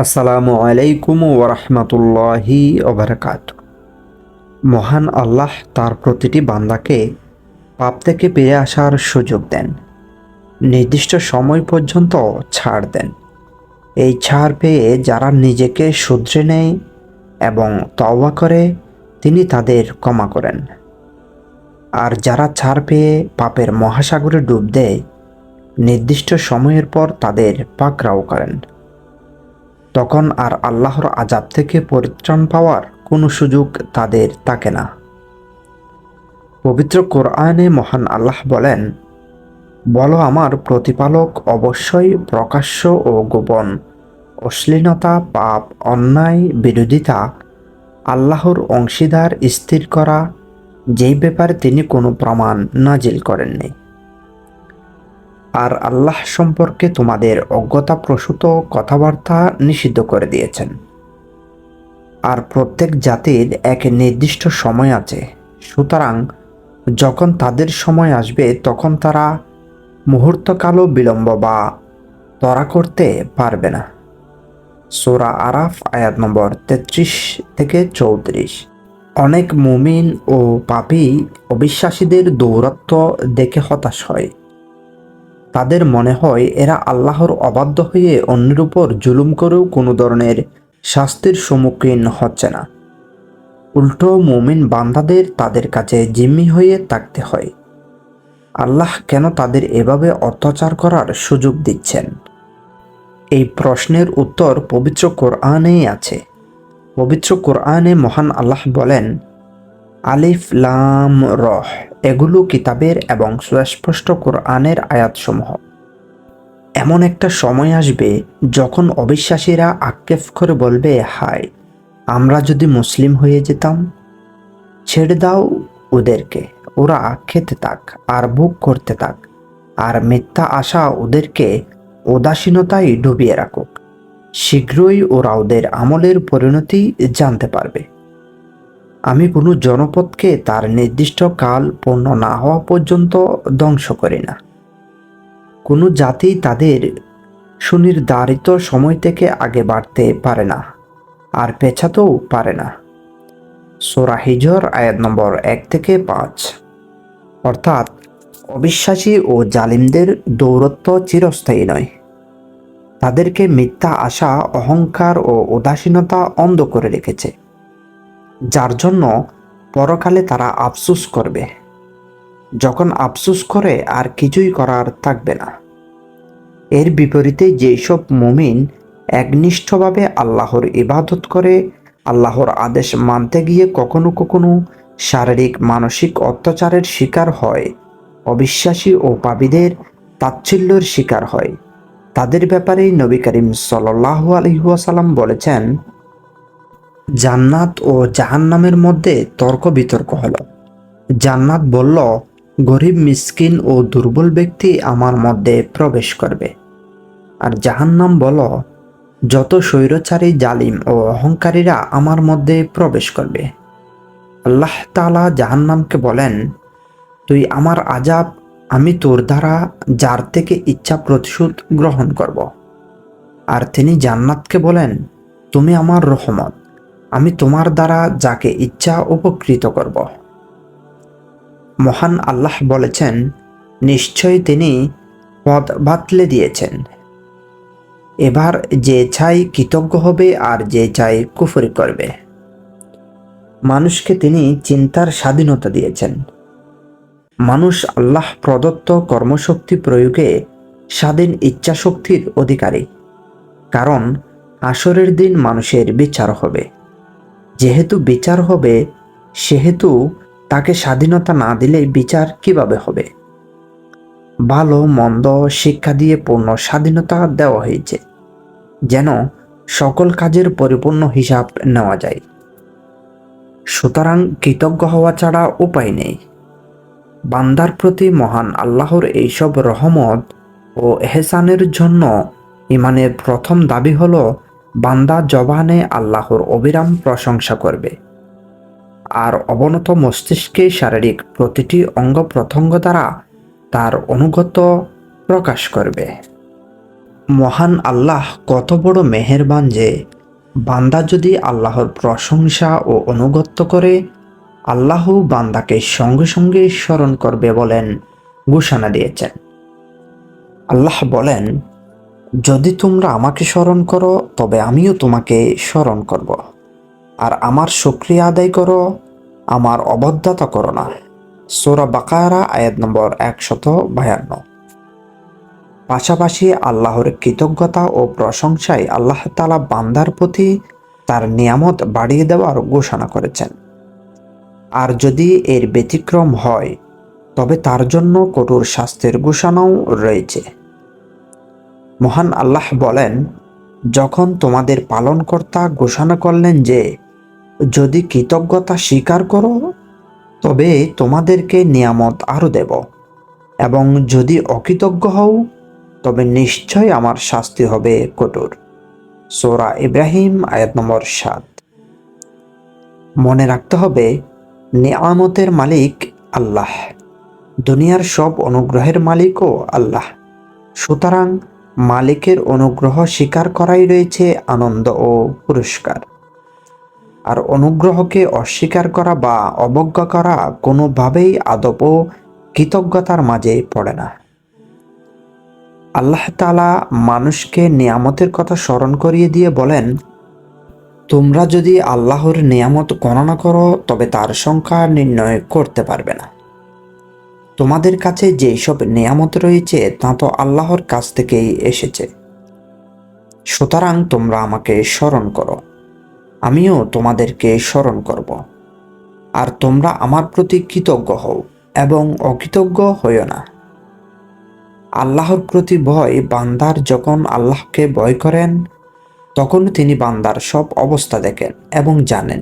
আসসালামু আলাইকুম ওরহমতুল্লাহি ওবারাকাতুহু। মহান আল্লাহ তার প্রতিটি বান্দাকে পাপ থেকে ফিরে আসার সুযোগ দেন, নির্দিষ্ট সময় পর্যন্ত ছাড় দেন। এই ছাড় পেয়ে যারা নিজেকে শুধরে নেয় এবং তওবা করে, তিনি তাদের ক্ষমা করেন। আর যারা ছাড় পেয়ে পাপের মহাসাগরে ডুব দেয়, নির্দিষ্ট সময়ের পর তাদের পাকড়াও করেন। তখন আর আল্লাহর আযাব থেকে পরিত্রাণ পাওয়ার কোনো সুযোগ তাদের থাকে না। পবিত্র কোরআনে মহান আল্লাহ বলেন, বলো আমার প্রতিপালক অবশ্যই প্রকাশ্য ও গোপন অশ্লীলতা, পাপ, অন্যায়, বিরোধিতা, আল্লাহর অংশীদার স্থির করা, যেই ব্যাপারে তিনি কোনো প্রমাণ নাজিল করেননি। আর আল্লাহ সম্পর্কে তোমাদের অজ্ঞতাপ্রসূত কথাবার্তা নিষিদ্ধ করে দিয়েছেন। আর প্রত্যেক জাতির এক নির্দিষ্ট সময় আছে, সুতরাং যখন তাদের সময় আসবে তখন তারা মুহূর্তকালও বিলম্ব বা ত্বরা করতে পারবে না। সূরা আরাফ আয়াত নম্বর 33 থেকে 34। অনেক মুমিন ও পাপী অবিশ্বাসীদের দৌরাত্ম্য দেখে হতাশ হয়। তাদের মনে হয় এরা আল্লাহর অবাধ্য হয়ে অন্যের উপর জুলুম করেও কোনো ধরনের শাস্তির সম্মুখীন হচ্ছে না। উল্টো মুমিন বান্দাদের তাদের কাছে জিম্মি হয়ে থাকতে হয়। আল্লাহ কেন তাদের এভাবে অত্যাচার করার সুযোগ দিচ্ছেন? এই প্রশ্নের উত্তর পবিত্র কোরআনেই আছে। পবিত্র কোরআনে মহান আল্লাহ বলেন, আলিফ লাম র, এগুলো কিতাবের এবং সুস্পষ্ট কোরআনের আয়াতসমূহ। এমন একটা সময় আসবে যখন অবিশ্বাসীরা আক্ষেপ করে বলবে, হায়, আমরা যদি মুসলিম হয়ে যেতাম। ছেড়ে দাও ওদেরকে, ওরা খেতে থাক আর ভোগ করতে থাক, আর মিথ্যা আশা ওদেরকে উদাসীনতায় ডুবিয়ে রাখুক। শীঘ্রই ওরা ওদের আমলের পরিণতি জানতে পারবে। আমি কোনো জনপদকে তার নির্দিষ্ট কাল পূর্ণ না হওয়া পর্যন্ত ধ্বংস করি না। কোনো জাতি তাদের সুনির্ধারিত সময় থেকে আগে বাড়তে পারে না, আর পেছাতেও পারে না। সূরা হিজর আয়াত নম্বর 1 থেকে 5। অর্থাৎ অবিশ্বাসী ও জালিমদের দৌরত্ব চিরস্থায়ী নয়। তাদেরকে মিথ্যা আশা, অহংকার ও উদাসীনতা অন্ধ করে রেখেছে, যার জন্য পরকালে তারা আফসোস করবে। যখন আফসোস করে আর কিছুই করার থাকবে না। এর বিপরীতে যেসব মুমিন একনিষ্ঠভাবে আল্লাহর ইবাদত করে, আল্লাহর আদেশ মানতে গিয়ে কখনো কখনো শারীরিক মানসিক অত্যাচারের শিকার হয়, অবিশ্বাসী ও পাপীদের তাচ্ছিল্যের শিকার হয়, তাদের ব্যাপারেই নবী করিম সাল্লাল্লাহু আলাইহি ওয়াসাল্লাম বলেছেন, জান্নাত ও জাহান্নামের মধ্যে তর্ক বিতর্ক হলো। জান্নাত বলল, গরিব, মিসকিন ও দুর্বল ব্যক্তি আমার মধ্যে প্রবেশ করবে। আর জাহান্নাম বলল, যত স্বৈরচারী, জালিম ও অহংকারীরা আমার মধ্যে প্রবেশ করবে। আল্লাহ তাআলা জাহান্নামকে বলেন, তুই আমার আযাব, আমি তোর দ্বারা যার থেকে ইচ্ছা প্রতিশোধ গ্রহণ করব। আর তিনি জান্নাতকে বলেন, তুমি আমার রহমত, আমি তোমার দ্বারা যাকে ইচ্ছা উপকৃত করব। মহান আল্লাহ বলেছেন, নিশ্চয় তিনি পথ বাতলে দিয়েছেন। এবার যে চাই কৃতজ্ঞ হবে আর যে চাই কুফরি করবে। মানুষকে তিনি চিন্তার স্বাধীনতা দিয়েছেন। মানুষ আল্লাহ প্রদত্ত কর্মশক্তি প্রয়োগে স্বাধীন ইচ্ছাশক্তির অধিকারী। কারণ হাসরের দিন মানুষের বিচার হবে। যেহেতু বিচার হবে, সেহেতু তাকে স্বাধীনতা না দিলে বিচার কিভাবে হবে? ভালো মন্দ শিক্ষা দিয়ে পূর্ণ স্বাধীনতা দেওয়া হয়েছে, যেন সকল কাজের পরিপূর্ণ হিসাব নেওয়া যায়। সুতরাং কৃতজ্ঞ হওয়া ছাড়া উপায় নেই। বান্দার প্রতি মহান আল্লাহর এইসব রহমত ও এহসানের জন্য ইমানের প্রথম দাবি হলো, বান্দা জবানে আল্লাহর অবিরাম প্রশংসা করবে আর অবনত মস্তিষ্কে শারীরিক প্রতিটি অঙ্গ প্রত্যঙ্গ দ্বারা তার অনুগত প্রকাশ করবে। মহান আল্লাহ কত বড় মেহেরবান যে বান্দা যদি আল্লাহর প্রশংসা ও অনুগত্য করে, আল্লাহ বান্দাকে সঙ্গে সঙ্গে স্মরণ করবে বলেন ঘোষণা দিয়েছেন। আল্লাহ বলেন, যদি তোমরা আমাকে স্মরণ করো তবে আমিও তোমাকে স্মরণ করব, আর আমার শুকরিয়া আদায় করো, আমার অবজ্ঞা করো না। সূরা বাকারা আয়াত নম্বর 152। পাশাপাশি আল্লাহর কৃতজ্ঞতা ও প্রশংসায় আল্লাহ তাআলা বান্দার প্রতি তার নিয়ামত বাড়িয়ে দেওয়ার ঘোষণা করেছেন। আর যদি এর ব্যতিক্রম হয় তবে তার জন্য কঠোর শাস্তির ঘোষণাও রয়েছে। মহান আল্লাহ বলেন, যখন তোমাদের পালনকর্তা ঘোষণা করলেন যে যদি কৃতজ্ঞতা স্বীকার করো তবে তোমাদেরকে নিয়ামত আরো দেব, এবং যদি অকৃতজ্ঞ হও তবে নিশ্চয় আমার শাস্তি হবে কঠোর। সূরা ইব্রাহিম আয়াত নম্বর 7। মনে রাখতে হবে, নিয়ামতের মালিক আল্লাহ, দুনিয়ার সব অনুগ্রহের মালিকও আল্লাহ। সুতরাং মালিকের অনুগ্রহ স্বীকার করাই রয়েছে আনন্দ ও পুরস্কার। আর অনুগ্রহকে অস্বীকার করা বা অবজ্ঞা করা কোনোভাবেই আদব ও কৃতজ্ঞতার মাঝে পড়ে না। আল্লাহ তাআলা মানুষকে নিয়ামতের কথা স্মরণ করিয়ে দিয়ে বলেন, তোমরা যদি আল্লাহর নিয়ামত গণনা করো তবে তার সংখ্যা নির্ণয় করতে পারবে না। তোমাদের কাছে যেসব নিয়ামত রয়েছে তা তো আল্লাহর কাছ থেকেই এসেছে। সুতরাং তোমরা আমাকে স্মরণ করো, আমিও তোমাদেরকে স্মরণ করব। আর তোমরা আমার প্রতি কৃতজ্ঞ হও এবং অকৃতজ্ঞ হইও না। আল্লাহর প্রতি ভয়, বান্দার যখন আল্লাহকে ভয় করেন তখন তিনি বান্দার সব অবস্থা দেখেন এবং জানেন।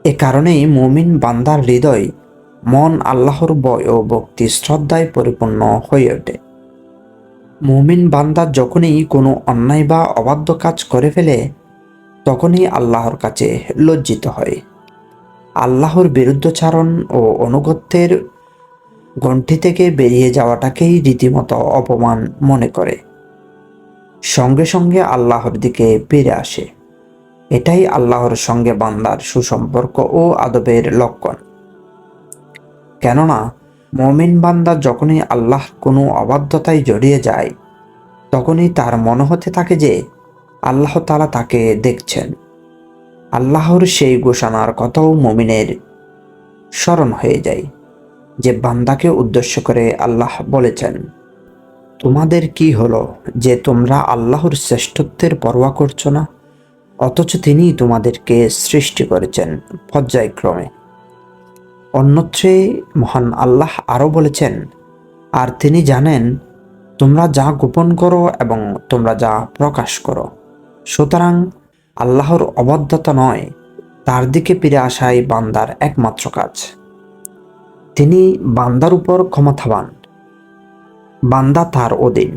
এ কারণেই মুমিন বান্দার হৃদয়, মন আল্লাহর ভয় ও ভক্তি শ্রদ্ধায় পরিপূর্ণ হয়ে ওঠে। মুমিন বান্দা যখনই কোনো অন্যায় বা অবাধ্য কাজ করে ফেলে তখনই আল্লাহর কাছে লজ্জিত হয়। আল্লাহর বিরুদ্ধাচরণ ও অনুগত্যের গণ্ঠি থেকে বেরিয়ে যাওয়াটাকেই রীতিমতো অপমান মনে করে, সঙ্গে সঙ্গে আল্লাহর দিকে ফিরে আসে। এটাই আল্লাহর সঙ্গে বান্দার সুসম্পর্ক ও আদবের লক্ষণ। কেননা মুমিন বান্দা যখনই আল্লাহ কোনো অবাধ্যতায় জড়িয়ে যায় তখনই তার মনে হতে থাকে যে আল্লাহ তাআলা তাকে দেখছেন। আল্লাহর সেই ঘোষণার কথাও মুমিনের স্মরণ হয়ে যায়, যে বান্দাকে উদ্দেশ্য করে আল্লাহ বলেছেন, তোমাদের কি হলো যে তোমরা আল্লাহর শ্রেষ্ঠত্বের পরোয়া করছো না, অথচ তিনি তোমাদেরকে সৃষ্টি করেছেন পর্যায়ক্রমে। অন্যত্রে মহান আল্লাহ আরও বলেছেন, আর তিনি জানেন তোমরা যা গোপন করো এবং তোমরা যা প্রকাশ করো। সুতরাং আল্লাহর অবাধ্যতা নয়, তার দিকে ফিরে আসাই বান্দার একমাত্র কাজ। তিনি বান্দার উপর ক্ষমতাবান, বান্দা তার অধীন।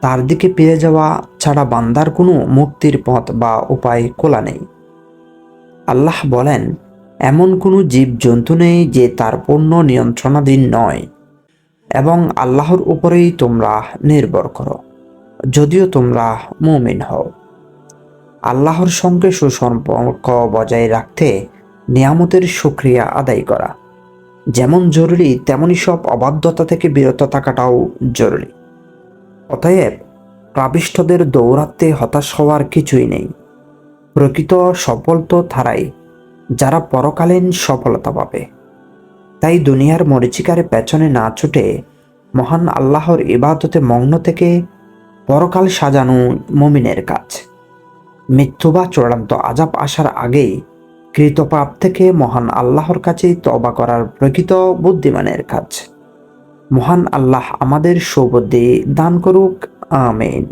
তার দিকে ফিরে যাওয়া ছাড়া বান্দার কোনো মুক্তির পথ বা উপায় খোলা নেই। আল্লাহ বলেন, এমন কোনো জীব জন্তু নেই যে তার পূর্ণ নিয়ন্ত্রণাধীন নয়, এবং আল্লাহর উপরেই তোমরা নির্ভর করো, যদিও তোমরা মুমিন হও। আল্লাহর সঙ্গে সুসম্পর্ক বজায় রাখতে নিয়ামতের শুকরিয়া আদায় করা যেমন জরুরি, তেমনি সব অবাধ্যতা থেকে বিরত থাকাটাও জরুরি। অতএব প্রাবিষ্টদের দৌরাত্মে হতাশ হওয়ার কিছুই নেই। প্রকৃত সফল তো তারাই যারা পরকালীন সফলতা পাবে। তাই দুনিয়ার মরীচিকার পেছনে না ছুটে মহান আল্লাহর ইবাদতে মগ্ন থেকে পরকাল সাজানো মুমিনের কাজ। মৃত্যু বা চূড়ান্ত আযাব আসার আগেই কৃতপাপ থেকে মহান আল্লাহর কাছেই তওবা করার প্রকৃত বুদ্ধিমানের কাজ। মহান আল্লাহ আমাদের সুবুদ্ধি দান করুক। আমিন।